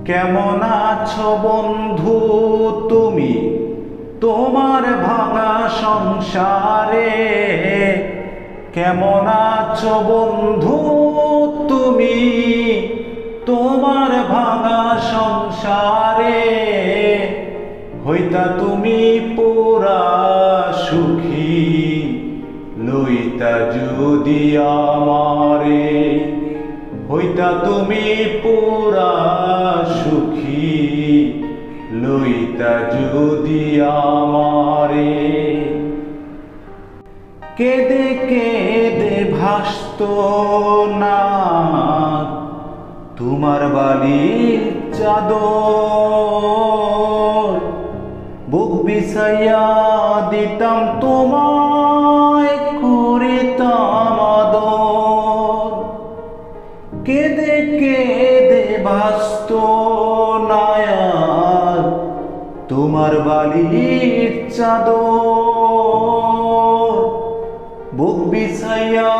কেমন আছো বন্ধু তুমি তোমার ভাঙা সংসারে? কেমন আছো বন্ধু তুমি তোমার ভাঙা সংসারে? হইতা তুমি পুরা সুখী লইতা যদি আমারে। হইতা তুমি পুরা সুখী লইতা যদি আমারে। কেঁদে কেঁদে ভাসত না তোমার বালির চাদর, বুক বিছাইয়া দিতাম তোমায় করিতাম আদর। কেঁদে কেঁদে ভাসত না তোমার বালির চাদর, বুক বিছাইয়া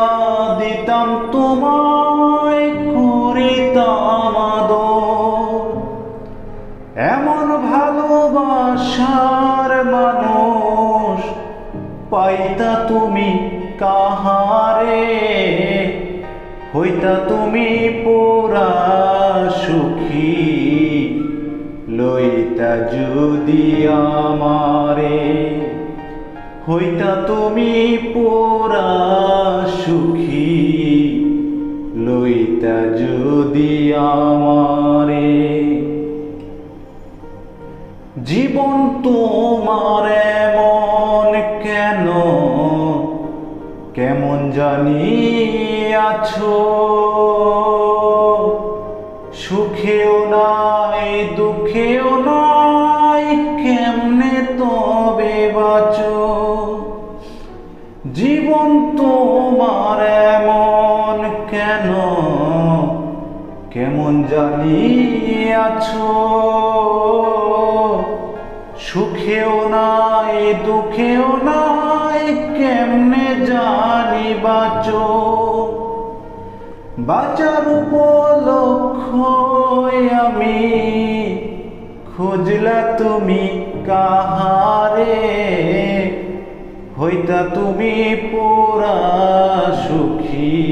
দিতাম তোমায় করিতাম আদর। এমন ভালোবাসার মানুষ পাইতা তুমি কাহারে? হইতা তুমি পুরা সুখী লইতা যদি আমারে। হইতা তুমি পুরা সুখী লইতা যদি আমারে। জীবন তোমার এমন কেন, কেমন জানি আছো? সুখেও নাই দুঃখেও নাই, কেমনে তবে বাঁচো? জীবন তোমার এমন কেন, কেমন জানি আছো? সুখেও নাই দুঃখেও নাই, কেমনে জানি বাঁচো? বাঁচার উপলক্ষ্য আমি খুঁজলা তুমি কাহারে? হইতা তুমি পুরা সুখী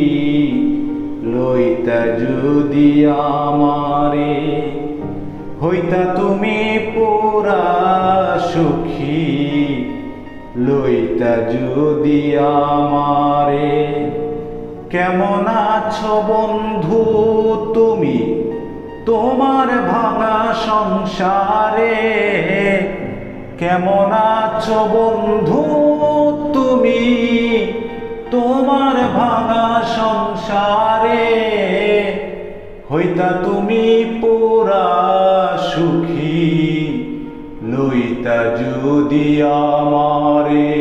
লইতা যদি আমারে। হইতা তুমি পুরা সুখী লইতা যদি আমারে। কেমন আছো বন্ধু তুমি তোমার ভাঙা সংসারে? কেমন আছো বন্ধু তুমি তোমার ভাঙা সংসারে? হইতা তুমি পুরা সুখী লইতা যদি আমারে।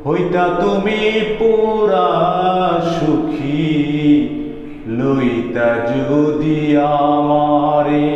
হইতা তুমি পুরা সুখী লইতা যদি আমারে।